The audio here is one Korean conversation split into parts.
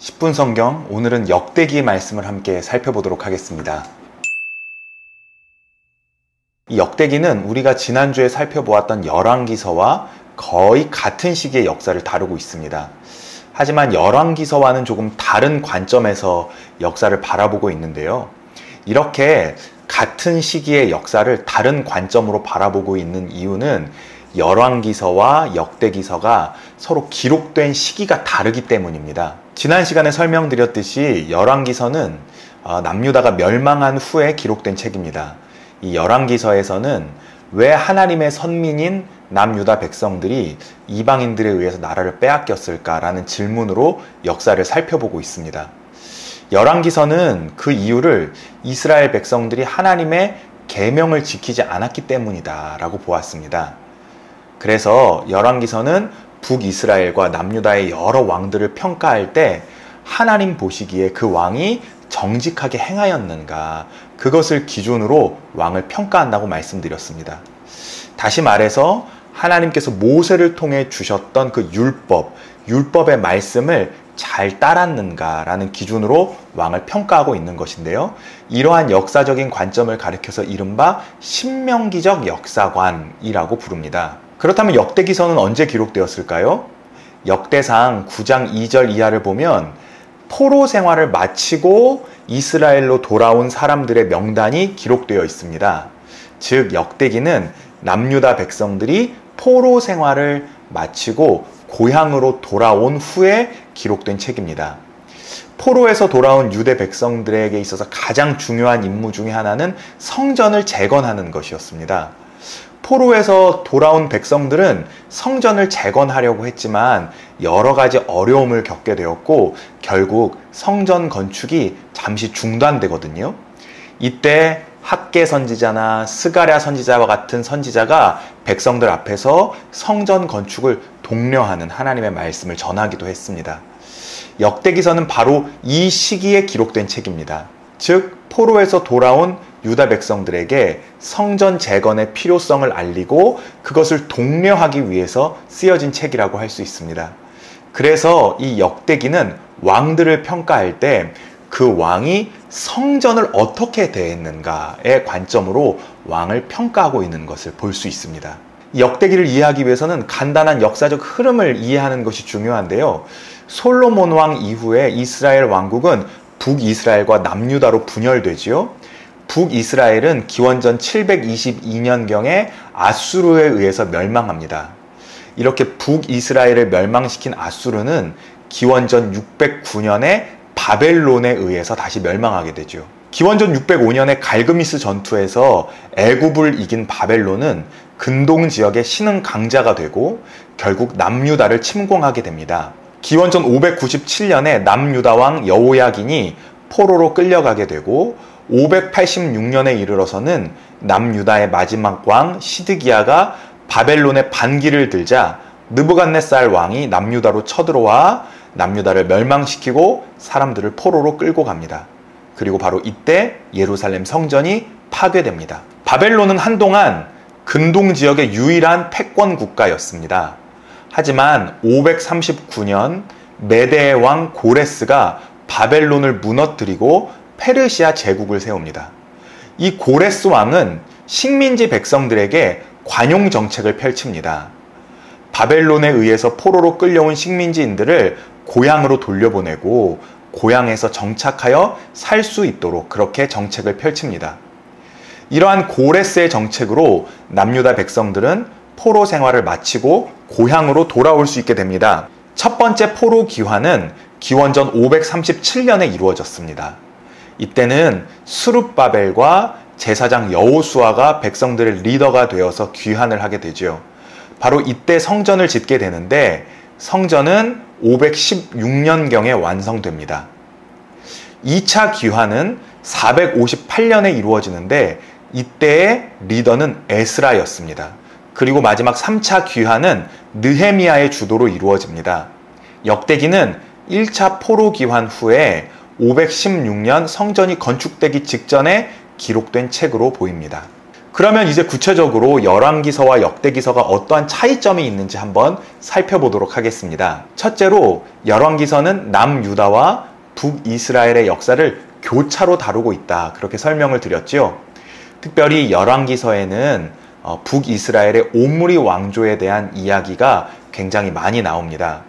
10분 성경, 오늘은 역대기 말씀을 함께 살펴보도록 하겠습니다. 이 역대기는 우리가 지난주에 살펴보았던 열왕기서와 거의 같은 시기의 역사를 다루고 있습니다. 하지만 열왕기서와는 조금 다른 관점에서 역사를 바라보고 있는데요. 이렇게 같은 시기의 역사를 다른 관점으로 바라보고 있는 이유는 열왕기서와 역대기서가 서로 기록된 시기가 다르기 때문입니다. 지난 시간에 설명드렸듯이 열왕기서는 남유다가 멸망한 후에 기록된 책입니다. 이 열왕기서에서는 왜 하나님의 선민인 남유다 백성들이 이방인들에 의해서 나라를 빼앗겼을까라는 질문으로 역사를 살펴보고 있습니다. 열왕기서는 그 이유를 이스라엘 백성들이 하나님의 계명을 지키지 않았기 때문이다 라고 보았습니다. 그래서 열왕기서는 북이스라엘과 남유다의 여러 왕들을 평가할 때 하나님 보시기에 그 왕이 정직하게 행하였는가, 그것을 기준으로 왕을 평가한다고 말씀드렸습니다. 다시 말해서 하나님께서 모세를 통해 주셨던 그 율법의 말씀을 잘 따랐는가라는 기준으로 왕을 평가하고 있는 것인데요. 이러한 역사적인 관점을 가리켜서 이른바 신명기적 역사관이라고 부릅니다. 그렇다면 역대기서는 언제 기록되었을까요? 역대상 9장 2절 이하를 보면 포로 생활을 마치고 이스라엘로 돌아온 사람들의 명단이 기록되어 있습니다. 즉 역대기는 남유다 백성들이 포로 생활을 마치고 고향으로 돌아온 후에 기록된 책입니다. 포로에서 돌아온 유대 백성들에게 있어서 가장 중요한 임무 중에 하나는 성전을 재건하는 것이었습니다. 포로에서 돌아온 백성들은 성전을 재건하려고 했지만 여러 가지 어려움을 겪게 되었고 결국 성전 건축이 잠시 중단되거든요. 이때 학개 선지자나 스가랴 선지자와 같은 선지자가 백성들 앞에서 성전 건축을 독려하는 하나님의 말씀을 전하기도 했습니다. 역대기서는 바로 이 시기에 기록된 책입니다. 즉 포로에서 돌아온 유다 백성들에게 성전 재건의 필요성을 알리고 그것을 독려하기 위해서 쓰여진 책이라고 할 수 있습니다. 그래서 이 역대기는 왕들을 평가할 때 그 왕이 성전을 어떻게 대했는가의 관점으로 왕을 평가하고 있는 것을 볼 수 있습니다. 이 역대기를 이해하기 위해서는 간단한 역사적 흐름을 이해하는 것이 중요한데요. 솔로몬 왕 이후에 이스라엘 왕국은 북이스라엘과 남유다로 분열되지요. 북이스라엘은 기원전 722년경에 아수르에 의해서 멸망합니다. 이렇게 북이스라엘을 멸망시킨 아수르는 기원전 609년에 바벨론에 의해서 다시 멸망하게 되죠. 기원전 605년에 갈그미스 전투에서 애굽을 이긴 바벨론은 근동 지역의 신흥 강자가 되고 결국 남유다를 침공하게 됩니다. 기원전 597년에 남유다 왕 여호야긴이 포로로 끌려가게 되고 586년에 이르러서는 남유다의 마지막 왕 시드기야가 바벨론의 반기를 들자 느부갓네살 왕이 남유다로 쳐들어와 남유다를 멸망시키고 사람들을 포로로 끌고 갑니다. 그리고 바로 이때 예루살렘 성전이 파괴됩니다. 바벨론은 한동안 근동 지역의 유일한 패권 국가였습니다. 하지만 539년 메대의 왕 고레스가 바벨론을 무너뜨리고 페르시아 제국을 세웁니다. 이 고레스 왕은 식민지 백성들에게 관용 정책을 펼칩니다. 바벨론에 의해서 포로로 끌려온 식민지인들을 고향으로 돌려보내고 고향에서 정착하여 살 수 있도록 그렇게 정책을 펼칩니다. 이러한 고레스의 정책으로 남유다 백성들은 포로 생활을 마치고 고향으로 돌아올 수 있게 됩니다. 첫 번째 포로 귀환은 기원전 537년에 이루어졌습니다. 이때는 스룹바벨과 제사장 여호수아가 백성들의 리더가 되어서 귀환을 하게 되죠. 바로 이때 성전을 짓게 되는데 성전은 516년경에 완성됩니다. 2차 귀환은 458년에 이루어지는데 이때의 리더는 에스라였습니다. 그리고 마지막 3차 귀환은 느헤미야의 주도로 이루어집니다. 역대기는 1차 포로 귀환 후에 516년 성전이 건축되기 직전에 기록된 책으로 보입니다. 그러면 이제 구체적으로 열왕기서와 역대기서가 어떠한 차이점이 있는지 한번 살펴보도록 하겠습니다. 첫째로 열왕기서는 남유다와 북이스라엘의 역사를 교차로 다루고 있다, 그렇게 설명을 드렸죠. 특별히 열왕기서에는 북이스라엘의 오므리 왕조에 대한 이야기가 굉장히 많이 나옵니다.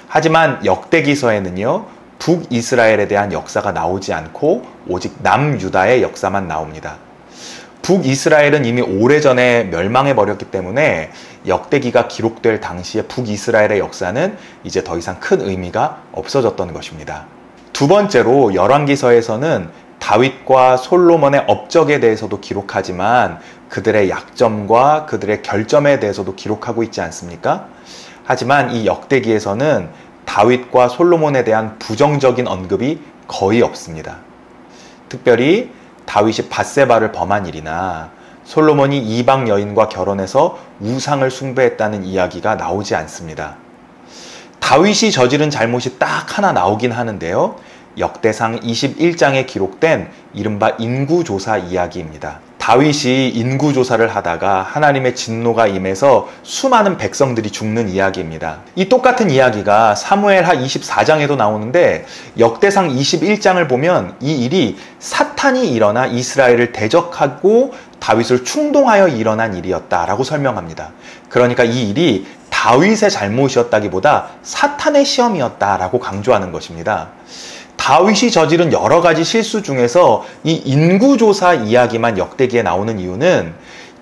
하지만 역대기서에는요, 북이스라엘에 대한 역사가 나오지 않고 오직 남유다의 역사만 나옵니다. 북이스라엘은 이미 오래전에 멸망해버렸기 때문에 역대기가 기록될 당시에 북이스라엘의 역사는 이제 더 이상 큰 의미가 없어졌던 것입니다. 두 번째로 열왕기서에서는 다윗과 솔로몬의 업적에 대해서도 기록하지만 그들의 약점과 그들의 결점에 대해서도 기록하고 있지 않습니까? 하지만 이 역대기에서는 다윗과 솔로몬에 대한 부정적인 언급이 거의 없습니다. 특별히 다윗이 밧세바를 범한 일이나 솔로몬이 이방 여인과 결혼해서 우상을 숭배했다는 이야기가 나오지 않습니다. 다윗이 저지른 잘못이 딱 하나 나오긴 하는데요. 역대상 21장에 기록된 이른바 인구조사 이야기입니다. 다윗이 인구조사를 하다가 하나님의 진노가 임해서 수많은 백성들이 죽는 이야기입니다. 이 똑같은 이야기가 사무엘하 24장에도 나오는데 역대상 21장을 보면 이 일이 사탄이 일어나 이스라엘을 대적하고 다윗을 충동하여 일어난 일이었다라고 설명합니다. 그러니까 이 일이 다윗의 잘못이었다기보다 사탄의 시험이었다라고 강조하는 것입니다. 다윗이 저지른 여러 가지 실수 중에서 이 인구조사 이야기만 역대기에 나오는 이유는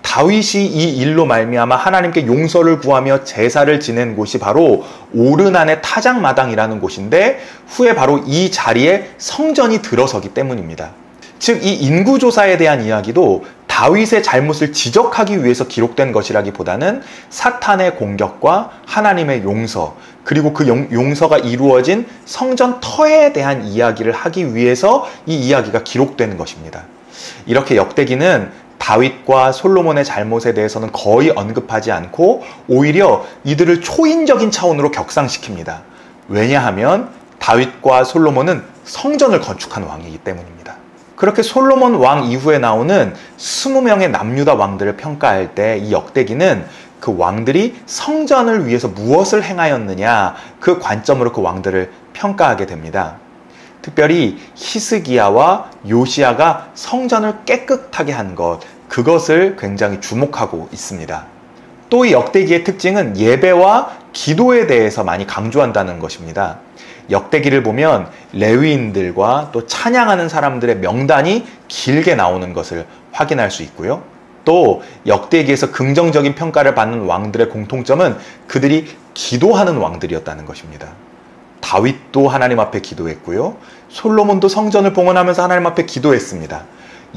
다윗이 이 일로 말미암아 하나님께 용서를 구하며 제사를 지낸 곳이 바로 오르난의 타작마당이라는 곳인데 후에 바로 이 자리에 성전이 들어서기 때문입니다. 즉, 이 인구조사에 대한 이야기도 다윗의 잘못을 지적하기 위해서 기록된 것이라기보다는 사탄의 공격과 하나님의 용서, 그리고 그 용서가 이루어진 성전 터에 대한 이야기를 하기 위해서 이 이야기가 기록되는 것입니다. 이렇게 역대기는 다윗과 솔로몬의 잘못에 대해서는 거의 언급하지 않고 오히려 이들을 초인적인 차원으로 격상시킵니다. 왜냐하면 다윗과 솔로몬은 성전을 건축한 왕이기 때문입니다. 그렇게 솔로몬 왕 이후에 나오는 20명의 남유다 왕들을 평가할 때 이 역대기는 그 왕들이 성전을 위해서 무엇을 행하였느냐, 그 관점으로 그 왕들을 평가하게 됩니다. 특별히 히스기야와 요시야가 성전을 깨끗하게 한 것, 그것을 굉장히 주목하고 있습니다. 또 이 역대기의 특징은 예배와 기도에 대해서 많이 강조한다는 것입니다. 역대기를 보면 레위인들과 또 찬양하는 사람들의 명단이 길게 나오는 것을 확인할 수 있고요. 또 역대기에서 긍정적인 평가를 받는 왕들의 공통점은 그들이 기도하는 왕들이었다는 것입니다. 다윗도 하나님 앞에 기도했고요. 솔로몬도 성전을 봉헌하면서 하나님 앞에 기도했습니다.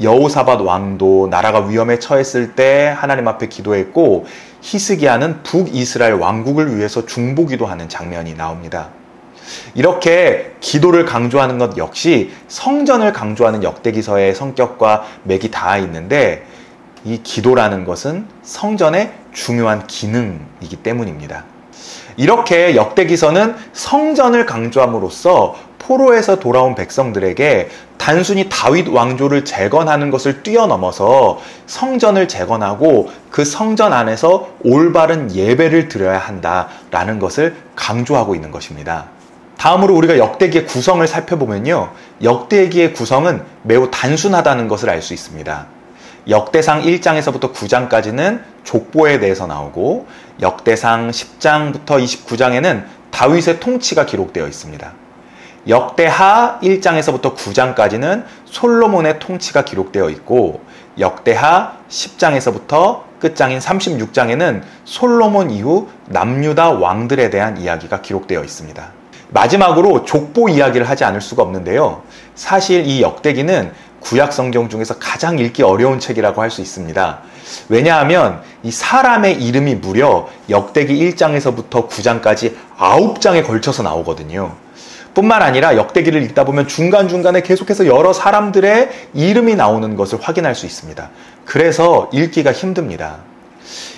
여호사밧 왕도 나라가 위험에 처했을 때 하나님 앞에 기도했고, 히스기야는 북이스라엘 왕국을 위해서 중보기도하는 장면이 나옵니다. 이렇게 기도를 강조하는 것 역시 성전을 강조하는 역대기서의 성격과 맥이 닿아 있는데, 이 기도라는 것은 성전의 중요한 기능이기 때문입니다. 이렇게 역대기서는 성전을 강조함으로써 포로에서 돌아온 백성들에게 단순히 다윗 왕조를 재건하는 것을 뛰어넘어서 성전을 재건하고 그 성전 안에서 올바른 예배를 드려야 한다라는 것을 강조하고 있는 것입니다. 다음으로 우리가 역대기의 구성을 살펴보면요, 역대기의 구성은 매우 단순하다는 것을 알 수 있습니다. 역대상 1장에서부터 9장까지는 족보에 대해서 나오고, 역대상 10장부터 29장에는 다윗의 통치가 기록되어 있습니다. 역대하 1장에서부터 9장까지는 솔로몬의 통치가 기록되어 있고, 역대하 10장에서부터 끝장인 36장에는 솔로몬 이후 남유다 왕들에 대한 이야기가 기록되어 있습니다. 마지막으로 족보 이야기를 하지 않을 수가 없는데요. 사실 이 역대기는 구약 성경 중에서 가장 읽기 어려운 책이라고 할 수 있습니다. 왜냐하면 이 사람의 이름이 무려 역대기 1장에서부터 9장까지 9장에 걸쳐서 나오거든요. 뿐만 아니라 역대기를 읽다 보면 중간중간에 계속해서 여러 사람들의 이름이 나오는 것을 확인할 수 있습니다. 그래서 읽기가 힘듭니다.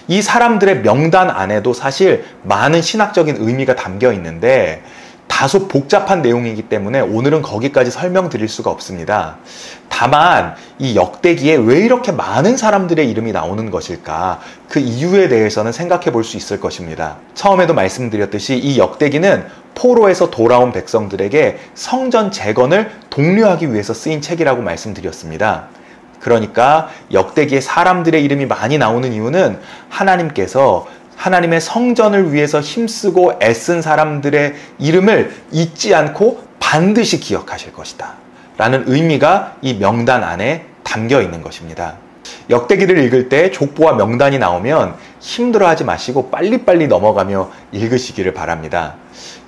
이 사람들의 명단 안에도 사실 많은 신학적인 의미가 담겨 있는데, 다소 복잡한 내용이기 때문에 오늘은 거기까지 설명드릴 수가 없습니다. 다만 이 역대기에 왜 이렇게 많은 사람들의 이름이 나오는 것일까? 그 이유에 대해서는 생각해 볼 수 있을 것입니다. 처음에도 말씀드렸듯이 이 역대기는 포로에서 돌아온 백성들에게 성전 재건을 독려하기 위해서 쓰인 책이라고 말씀드렸습니다. 그러니까 역대기에 사람들의 이름이 많이 나오는 이유는 하나님께서 하나님의 성전을 위해서 힘쓰고 애쓴 사람들의 이름을 잊지 않고 반드시 기억하실 것이다 라는 의미가 이 명단 안에 담겨 있는 것입니다. 역대기를 읽을 때 족보와 명단이 나오면 힘들어하지 마시고 빨리빨리 넘어가며 읽으시기를 바랍니다.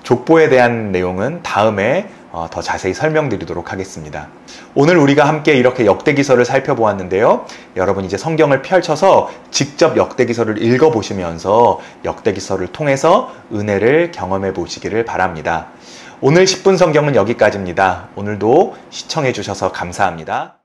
족보에 대한 내용은 다음에 더 자세히 설명드리도록 하겠습니다. 오늘 우리가 함께 이렇게 역대기서를 살펴보았는데요. 여러분 이제 성경을 펼쳐서 직접 역대기서를 읽어보시면서 역대기서를 통해서 은혜를 경험해 보시기를 바랍니다. 오늘 10분 성경은 여기까지입니다. 오늘도 시청해 주셔서 감사합니다.